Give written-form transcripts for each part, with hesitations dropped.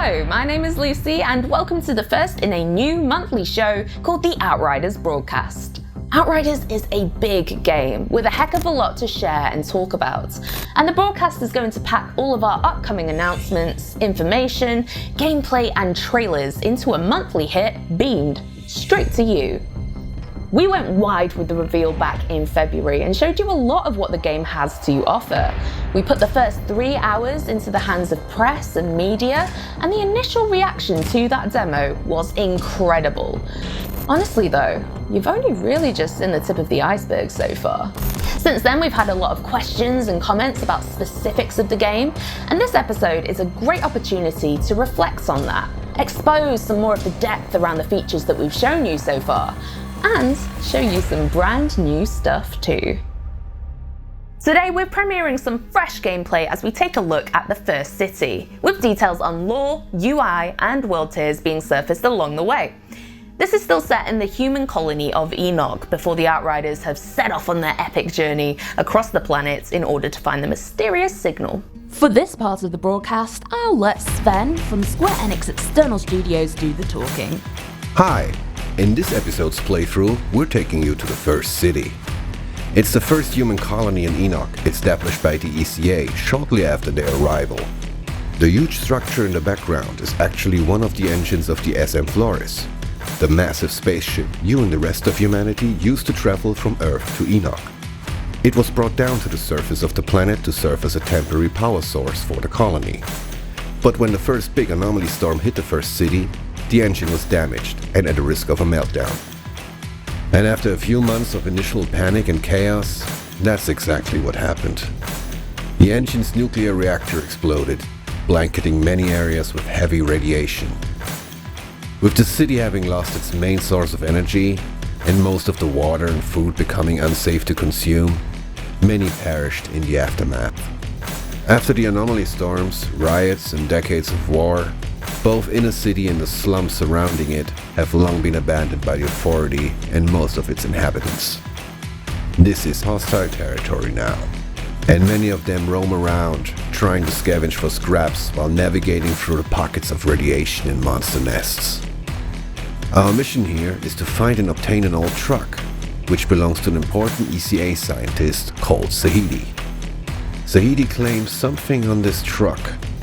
Hello, my name is Lucy and welcome to the first in a new monthly show called the Outriders Broadcast. Outriders is a big game with a heck of a lot to share and talk about, and the broadcast is going to pack all of our upcoming announcements, information, gameplay and trailers into a monthly hit beamed straight to you. We went wide with the reveal back in February and showed you a lot of what the game has to offer. We put the first 3 hours into the hands of press and media, and the initial reaction to that demo was incredible. Honestly though, you've only really just seen the tip of the iceberg so far. Since then, we've had a lot of questions and comments about specifics of the game, and this episode is a great opportunity to reflect on that, expose some more of the depth around the features that we've shown you so far, and show you some brand new stuff too. Today we're premiering some fresh gameplay as we take a look at the first city, with details on lore, UI and world tiers being surfaced along the way. This is still set in the human colony of ENIX before the Outriders have set off on their epic journey across the planet in order to find the mysterious signal. For this part of the broadcast, I'll let Sven from Square Enix External Studios do the talking. Hi! In this episode's playthrough, we're taking you to the first city. It's the first human colony in ENIX, established by the ECA shortly after their arrival. The huge structure in the background is actually one of the engines of the SM Flores, the massive spaceship you and the rest of humanity used to travel from Earth to ENIX. It was brought down to the surface of the planet to serve as a temporary power source for the colony. But when the first big anomaly storm hit the first city, the engine was damaged and at the risk of a meltdown. And after a few months of initial panic and chaos, that's exactly what happened. The engine's nuclear reactor exploded, blanketing many areas with heavy radiation. With the city having lost its main source of energy, and most of the water and food becoming unsafe to consume, many perished in the aftermath. After the anomaly storms, riots and decades of war, both inner city and the slums surrounding it have long been abandoned by the authority and most of its inhabitants. This is hostile territory now, and many of them roam around, trying to scavenge for scraps while navigating through the pockets of radiation and monster nests. Our mission here is to find and obtain an old truck, which belongs to an important ECA scientist called Zahidi. Zahidi claims something on this truck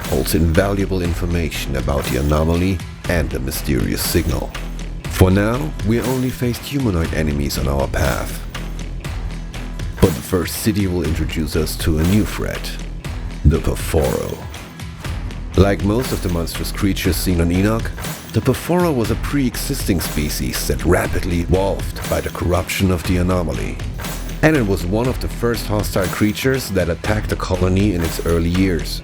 holds invaluable information about the anomaly and the mysterious signal. For now, we only faced humanoid enemies on our path. But the first city will introduce us to a new threat, the Perforo. Like most of the monstrous creatures seen on ENIX, the Perforo was a pre-existing species that rapidly evolved by the corruption of the anomaly. And it was one of the first hostile creatures that attacked the colony in its early years.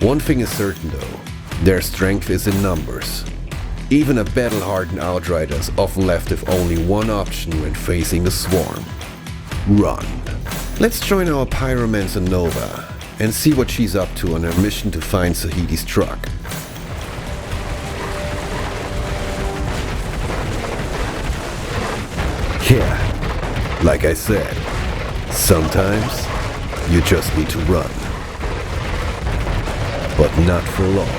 One thing is certain though, their strength is in numbers. Even a battle-hardened Outrider is often left with only one option when facing the swarm: run. Let's join our pyromancer Nova and see what she's up to on her mission to find Zahidi's truck. Yeah, like I said, sometimes you just need to run. But not for long.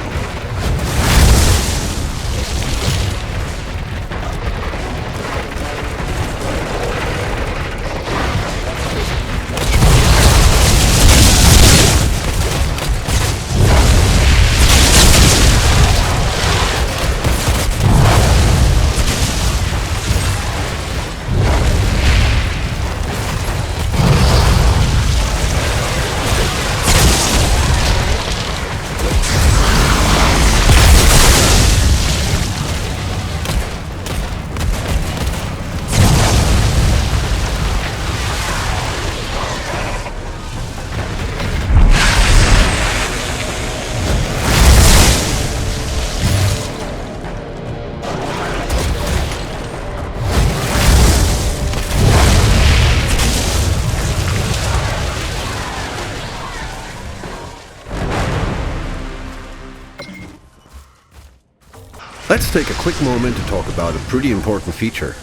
Let's take a quick moment to talk about a pretty important feature,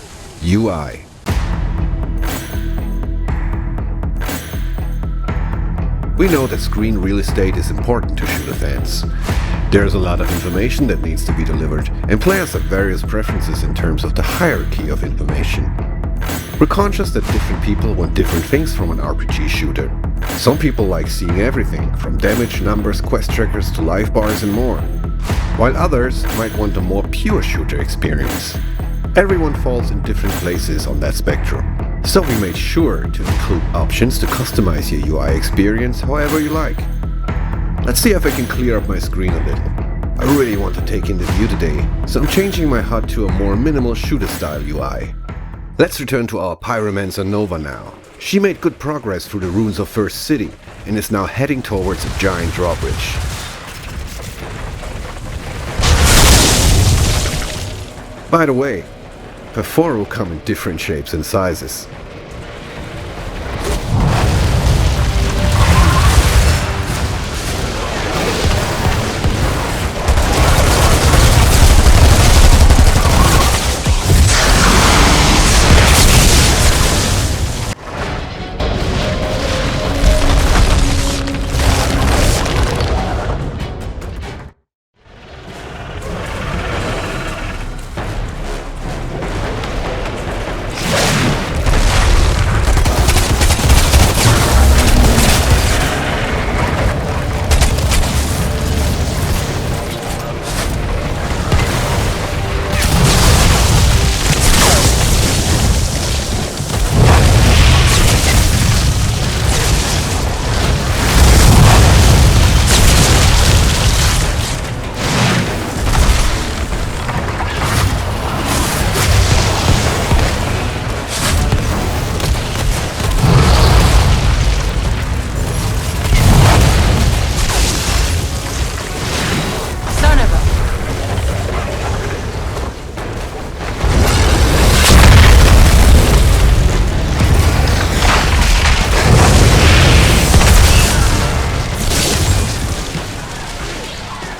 UI. We know that screen real estate is important to shooter fans. There's a lot of information that needs to be delivered, and players have various preferences in terms of the hierarchy of information. We're conscious that different people want different things from an RPG shooter. Some people like seeing everything, from damage, numbers, quest trackers to life bars and more, while others might want a more pure shooter experience. Everyone falls in different places on that spectrum, so we made sure to include options to customize your UI experience however you like. Let's see if I can clear up my screen a little. I really want to take in the view today, so I'm changing my HUD to a more minimal shooter-style UI. Let's return to our pyromancer Nova now. She made good progress through the ruins of First City and is now heading towards a giant drawbridge. By the way, her four will come in different shapes and sizes.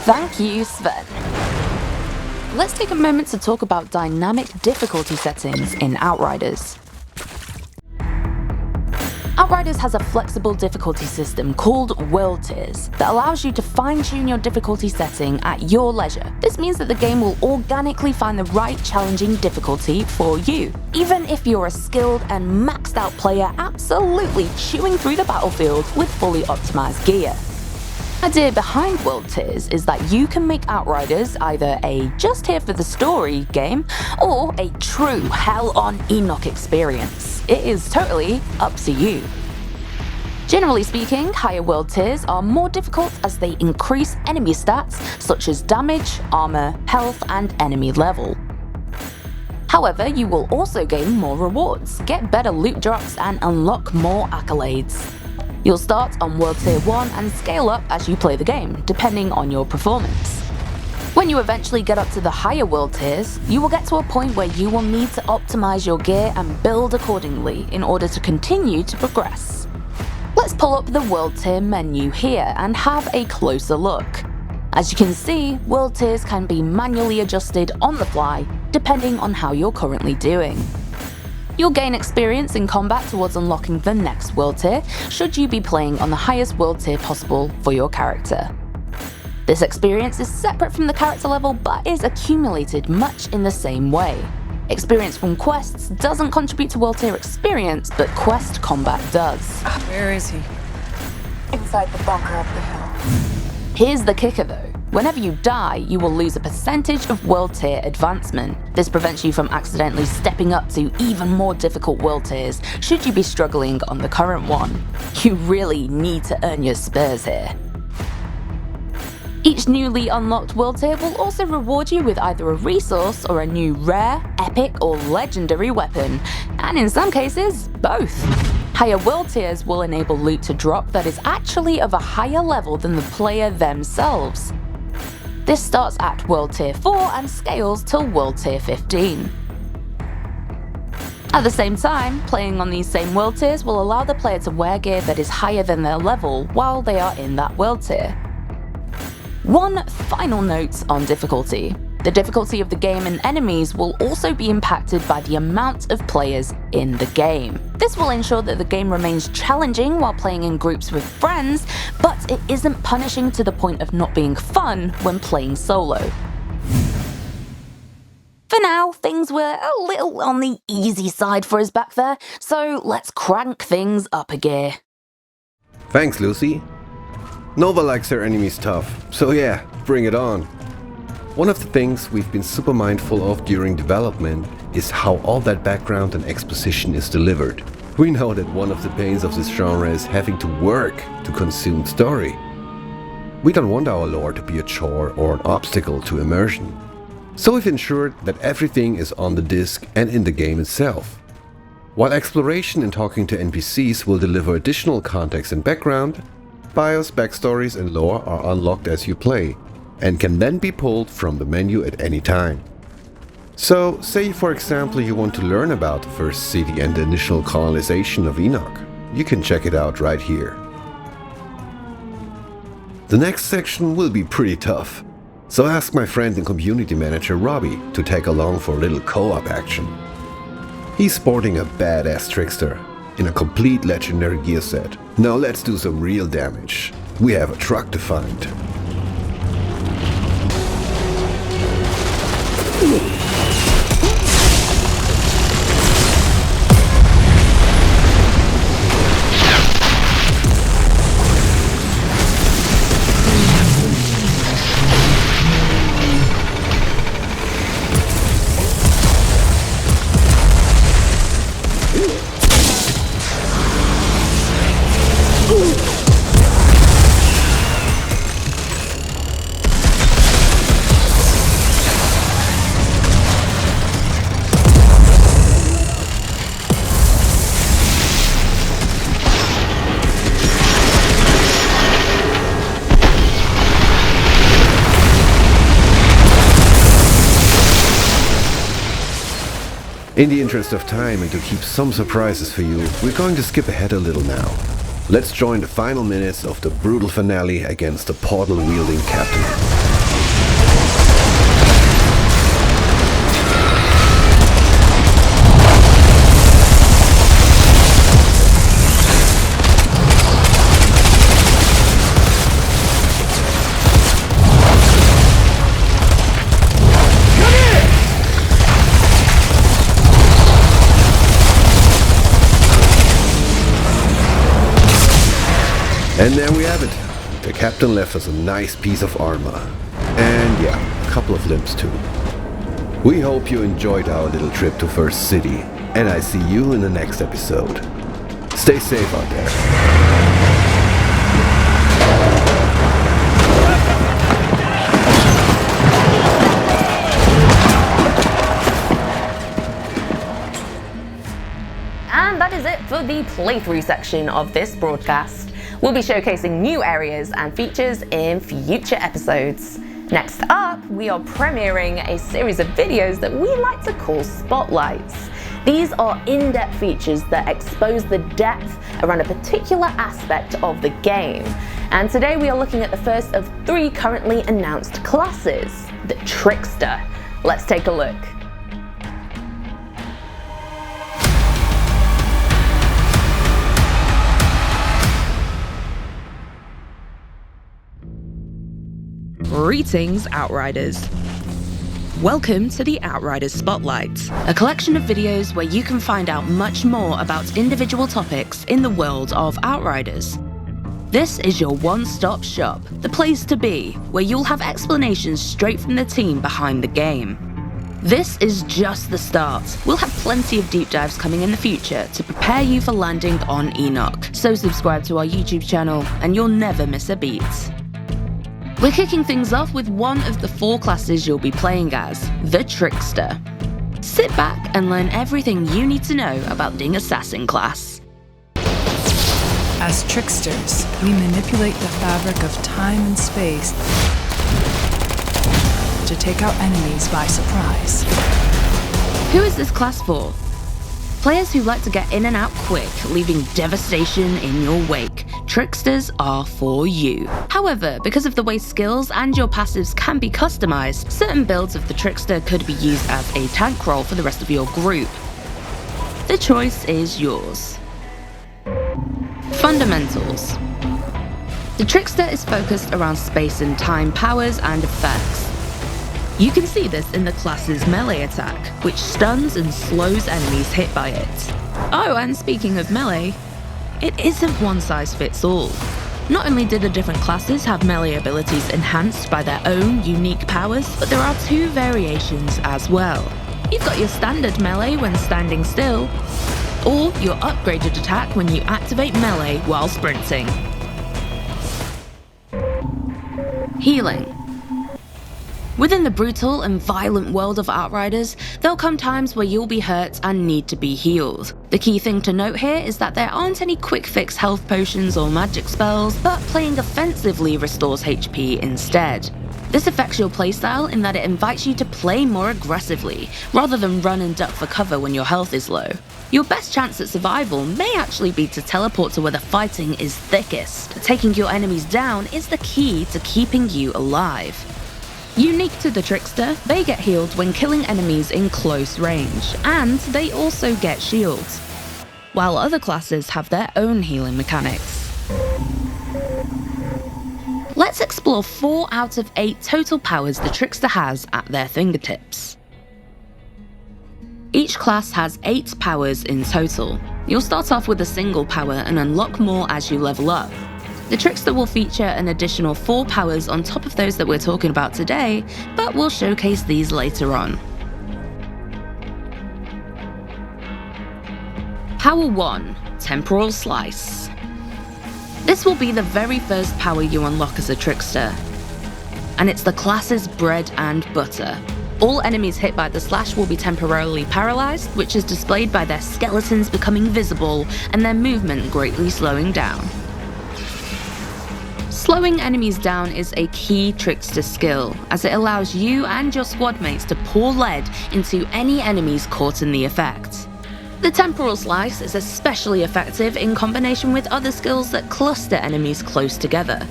Thank you, Sven. Let's take a moment to talk about dynamic difficulty settings in Outriders. Outriders has a flexible difficulty system called World Tiers that allows you to fine-tune your difficulty setting at your leisure. This means that the game will organically find the right challenging difficulty for you, even if you're a skilled and maxed out player absolutely chewing through the battlefield with fully optimized gear. The idea behind World Tiers is that you can make Outriders either a just here for the story game or a true hell on Enoch experience. It is totally up to you. Generally speaking, higher World Tiers are more difficult as they increase enemy stats such as damage, armor, health, and enemy level. However, you will also gain more rewards, get better loot drops, and unlock more accolades. You'll start on World Tier 1 and scale up as you play the game, depending on your performance. When you eventually get up to the higher World Tiers, you will get to a point where you will need to optimize your gear and build accordingly in order to continue to progress. Let's pull up the World Tier menu here and have a closer look. As you can see, World Tiers can be manually adjusted on the fly, depending on how you're currently doing. You'll gain experience in combat towards unlocking the next World Tier, should you be playing on the highest World Tier possible for your character. This experience is separate from the character level but is accumulated much in the same way. Experience from quests doesn't contribute to World Tier experience, but quest combat does. Where is he? Inside the bunker up the hill. Here's the kicker though. Whenever you die, you will lose a percentage of World Tier advancement. This prevents you from accidentally stepping up to even more difficult World Tiers should you be struggling on the current one. You really need to earn your spurs here. Each newly unlocked World Tier will also reward you with either a resource or a new rare, epic, or legendary weapon, and in some cases, both. Higher World Tiers will enable loot to drop that is actually of a higher level than the player themselves. This starts at World Tier 4 and scales till World Tier 15. At the same time, playing on these same World Tiers will allow the player to wear gear that is higher than their level while they are in that World Tier. One final note on difficulty. The difficulty of the game and enemies will also be impacted by the amount of players in the game. This will ensure that the game remains challenging while playing in groups with friends, but it isn't punishing to the point of not being fun when playing solo. For now, things were a little on the easy side for us back there, so let's crank things up a gear. Thanks, Lucy. Nova likes her enemies tough, so yeah, bring it on. One of the things we've been super mindful of during development is how all that background and exposition is delivered. We know that one of the pains of this genre is having to work to consume story. We don't want our lore to be a chore or an obstacle to immersion. So we've ensured that everything is on the disc and in the game itself. While exploration and talking to NPCs will deliver additional context and background, BIOS, backstories and lore are unlocked as you play, and can then be pulled from the menu at any time. So, say for example you want to learn about the first city and the initial colonization of ENIX, you can check it out right here. The next section will be pretty tough, so ask my friend and community manager Robbie to tag along for a little co-op action. He's sporting a badass Trickster in a complete legendary gear set. Now let's do some real damage. We have a truck to find. In the interest of time and to keep some surprises for you, we're going to skip ahead a little now. Let's join the final minutes of the brutal finale against the portal-wielding captain. And there we have it. The captain left us a nice piece of armor. And yeah, a couple of limbs too. We hope you enjoyed our little trip to First City, and I see you in the next episode. Stay safe out there. And that is it for the playthrough section of this broadcast. We'll be showcasing new areas and features in future episodes. Next up, we are premiering a series of videos that we like to call Spotlights. These are in-depth features that expose the depth around a particular aspect of the game. And today we are looking at the first of 3 currently announced classes, the Trickster. Let's take a look. Greetings, Outriders. Welcome to the Outriders Spotlight, a collection of videos where you can find out much more about individual topics in the world of Outriders. This is your one-stop shop, the place to be, where you'll have explanations straight from the team behind the game. This is just the start. We'll have plenty of deep dives coming in the future to prepare you for landing on ENIX, so subscribe to our YouTube channel and you'll never miss a beat. We're kicking things off with one of the 4 classes you'll be playing as, the Trickster. Sit back and learn everything you need to know about the assassin class. As tricksters, we manipulate the fabric of time and space to take out enemies by surprise. Who is this class for? players who like to get in and out quick, leaving devastation in your wake, Tricksters are for you. However, because of the way skills and your passives can be customized, certain builds of the Trickster could be used as a tank role for the rest of your group. The choice is yours. Fundamentals. The Trickster is focused around space and time powers and effects. You can see this in the class's melee attack, which stuns and slows enemies hit by it. Oh, and speaking of melee, it isn't one size fits all. Not only do the different classes have melee abilities enhanced by their own unique powers, but there are two variations as well. You've got your standard melee when standing still, or your upgraded attack when you activate melee while sprinting. Healing. Within the brutal and violent world of Outriders, there'll come times where you'll be hurt and need to be healed. The key thing to note here is that there aren't any quick fix health potions or magic spells, but playing offensively restores HP instead. This affects your playstyle in that it invites you to play more aggressively, rather than run and duck for cover when your health is low. Your best chance at survival may actually be to teleport to where the fighting is thickest. Taking your enemies down is the key to keeping you alive. Unique to the Trickster, they get healed when killing enemies in close range, and they also get shields, while other classes have their own healing mechanics. Let's explore 4 out of 8 total powers the Trickster has at their fingertips. Each class has 8 powers in total. You'll start off with a single power and unlock more as you level up. The Trickster will feature an additional 4 powers on top of those that we're talking about today, but we'll showcase these later on. Power 1, Temporal Slice. This will be the very first power you unlock as a Trickster, and it's the class's bread and butter. All enemies hit by the slash will be temporarily paralyzed, which is displayed by their skeletons becoming visible and their movement greatly slowing down. Slowing enemies down is a key Trickster skill, as it allows you and your squad mates to pour lead into any enemies caught in the effect. The Temporal Slice is especially effective in combination with other skills that cluster enemies close together.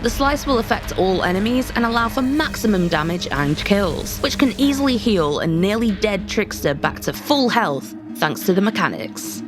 The slice will affect all enemies and allow for maximum damage and kills, which can easily heal a nearly dead Trickster back to full health thanks to the mechanics.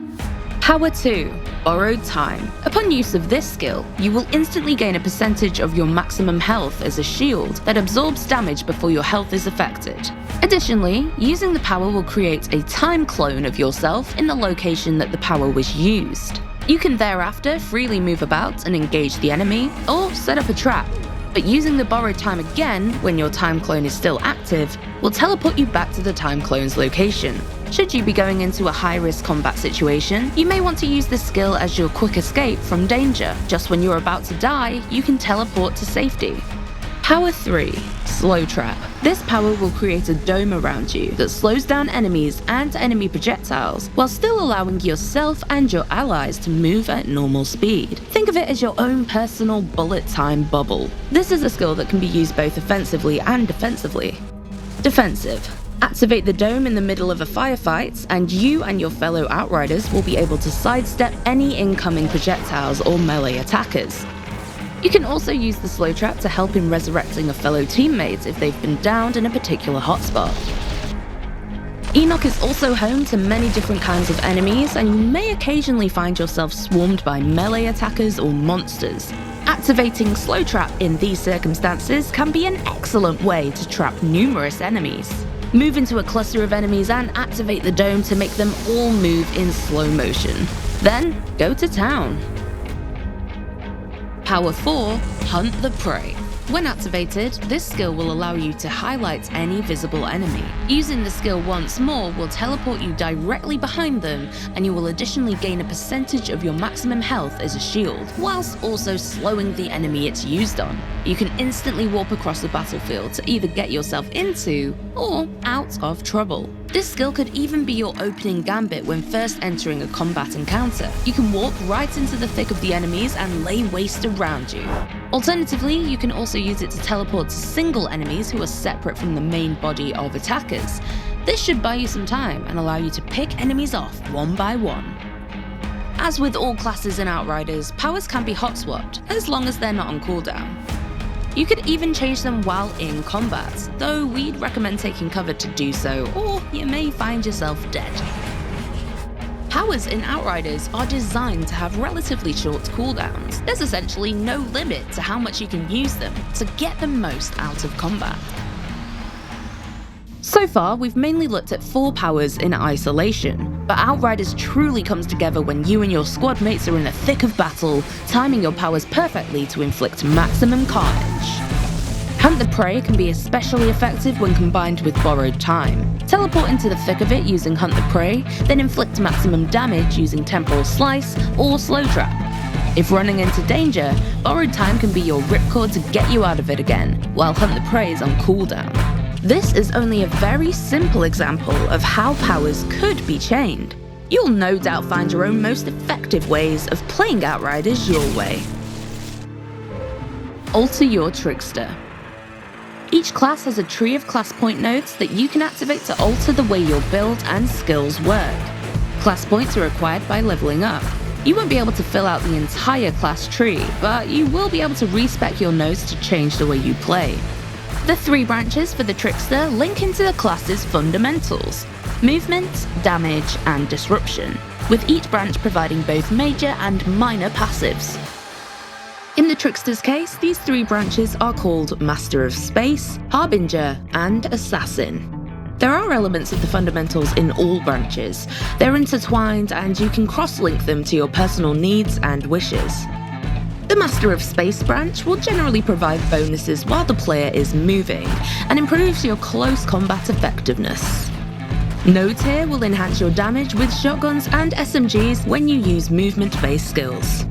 Power 2, Borrowed Time. Upon use of this skill, you will instantly gain a percentage of your maximum health as a shield that absorbs damage before your health is affected. Additionally, using the power will create a time clone of yourself in the location that the power was used. You can thereafter freely move about and engage the enemy, or set up a trap. But using the borrowed time again when your time clone is still active will teleport you back to the time clone's location. Should you be going into a high-risk combat situation, you may want to use this skill as your quick escape from danger. Just when you're about to die, you can teleport to safety. Power 3, Slow Trap. This power will create a dome around you that slows down enemies and enemy projectiles, while still allowing yourself and your allies to move at normal speed. Think of it as your own personal bullet time bubble. This is a skill that can be used both offensively and defensively. Defensive. Activate the dome in the middle of a firefight, and you and your fellow Outriders will be able to sidestep any incoming projectiles or melee attackers. You can also use the slow trap to help in resurrecting a fellow teammate if they've been downed in a particular hotspot. ENIX is also home to many different kinds of enemies, and you may occasionally find yourself swarmed by melee attackers or monsters. Activating slow trap in these circumstances can be an excellent way to trap numerous enemies. Move into a cluster of enemies and activate the dome to make them all move in slow motion. Then, go to town. Power 4, Hunt the Prey. When activated, this skill will allow you to highlight any visible enemy. Using the skill once more will teleport you directly behind them, and you will additionally gain a percentage of your maximum health as a shield, whilst also slowing the enemy it's used on. You can instantly warp across the battlefield to either get yourself into or out of trouble. This skill could even be your opening gambit when first entering a combat encounter. You can walk right into the thick of the enemies and lay waste around you. Alternatively, you can also use it to teleport to single enemies who are separate from the main body of attackers. This should buy you some time and allow you to pick enemies off one by one. As with all classes in Outriders, powers can be hot swapped, as long as they're not on cooldown. You could even change them while in combat, though we'd recommend taking cover to do so, or you may find yourself dead. Powers in Outriders are designed to have relatively short cooldowns. There's essentially no limit to how much you can use them to get the most out of combat. So far, we've mainly looked at 4 powers in isolation, but Outriders truly comes together when you and your squad mates are in the thick of battle, timing your powers perfectly to inflict maximum carnage. Hunt the Prey can be especially effective when combined with Borrowed Time. Teleport into the thick of it using Hunt the Prey, then inflict maximum damage using Temporal Slice or Slow Trap. If running into danger, Borrowed Time can be your ripcord to get you out of it again, while Hunt the Prey is on cooldown. This is only a very simple example of how powers could be chained. You'll no doubt find your own most effective ways of playing Outriders your way. Alter your Trickster. Each class has a tree of class point nodes that you can activate to alter the way your build and skills work. Class points are acquired by leveling up. You won't be able to fill out the entire class tree, but you will be able to respec your nodes to change the way you play. The 3 branches for the Trickster link into the class's fundamentals: movement, damage, and disruption, with each branch providing both major and minor passives. In the Trickster's case, these 3 branches are called Master of Space, Harbinger, and Assassin. There are elements of the fundamentals in all branches. They're intertwined, and you can cross-link them to your personal needs and wishes. The Master of Space branch will generally provide bonuses while the player is moving, and improves your close combat effectiveness. Nodes here will enhance your damage with shotguns and SMGs when you use movement-based skills.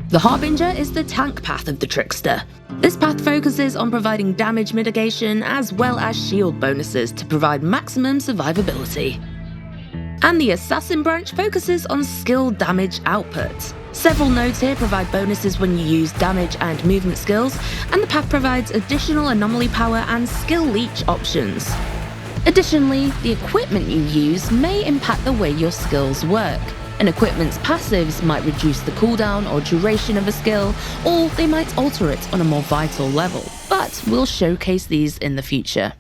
The Harbinger is the tank path of the Trickster. This path focuses on providing damage mitigation as well as shield bonuses to provide maximum survivability. And the Assassin branch focuses on skill damage output. Several nodes here provide bonuses when you use damage and movement skills, and the path provides additional anomaly power and skill leech options. Additionally, the equipment you use may impact the way your skills work. An equipment's passives might reduce the cooldown or duration of a skill, or they might alter it on a more vital level, but we'll showcase these in the future.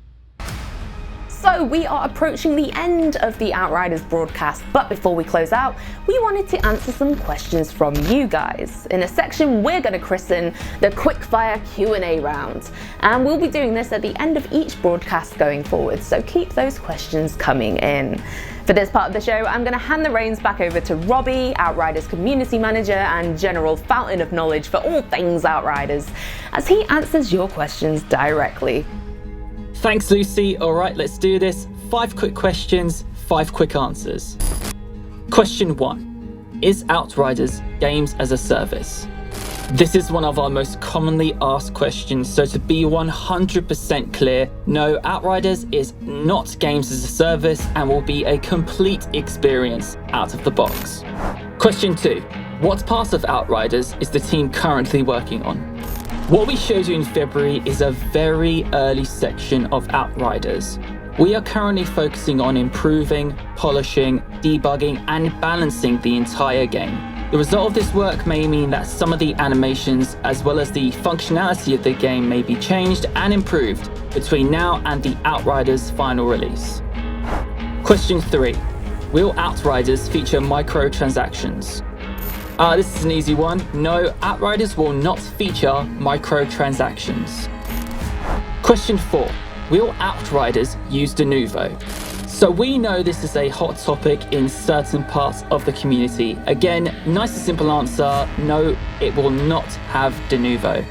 So we are approaching the end of the Outriders broadcast, but before we close out, we wanted to answer some questions from you guys in a section we're going to christen the Quickfire Q&A round. And we'll be doing this at the end of each broadcast going forward, so keep those questions coming in. For this part of the show, I'm going to hand the reins back over to Robbie, Outriders Community Manager and General Fountain of Knowledge for all things Outriders, as he answers your questions directly. Thanks, Lucy. All right, let's do this. 5 quick questions, 5 quick answers. Question 1. Is Outriders games as a service? This is one of our most commonly asked questions, so to be 100% clear, no, Outriders is not games as a service and will be a complete experience out of the box. Question 2. What part of Outriders is the team currently working on? What we showed you in February is a very early section of Outriders. We are currently focusing on improving, polishing, debugging, and balancing the entire game. The result of this work may mean that some of the animations as well as the functionality of the game may be changed and improved between now and the Outriders final release. Question 3. Will Outriders feature microtransactions? This is an easy one. No, Outriders will not feature microtransactions. Question 4. Will Outriders use de novo? So we know this is a hot topic in certain parts of the community. Again, nice and simple answer, no, it will not have de novo.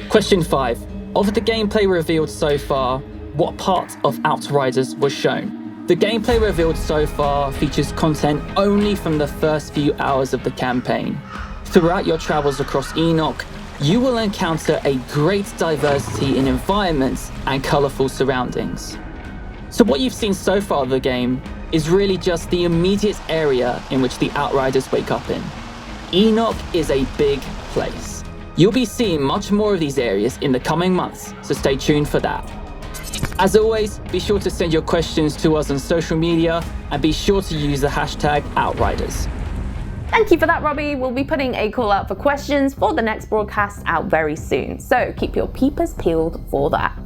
Question 5. Of the gameplay revealed so far, what part of Outriders was shown? The gameplay revealed so far features content only from the first few hours of the campaign. Throughout your travels across ENIX, you will encounter a great diversity in environments and colourful surroundings. So what you've seen so far of the game is really just the immediate area in which the Outriders wake up in. ENIX is a big place. You'll be seeing much more of these areas in the coming months, so stay tuned for that. As always, be sure to send your questions to us on social media and be sure to use the hashtag Outriders. Thank you for that, Robbie. We'll be putting a call out for questions for the next broadcast out very soon, so keep your peepers peeled for that.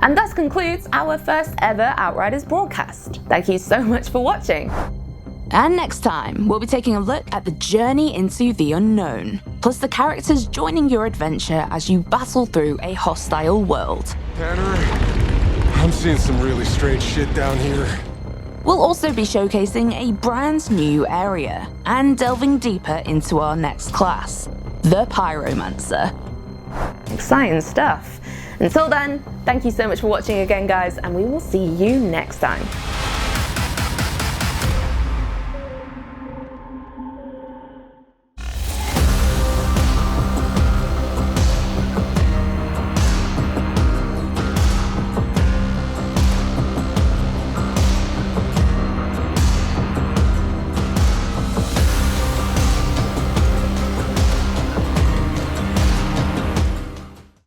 And thus concludes our first ever Outriders broadcast. Thank you so much for watching. And next time, we'll be taking a look at the journey into the unknown, plus the characters joining your adventure as you battle through a hostile world. Tanner, I'm seeing some really strange shit down here. We'll also be showcasing a brand new area and delving deeper into our next class, the Pyromancer. Exciting stuff. Until then, thank you so much for watching again, guys, and we will see you next time.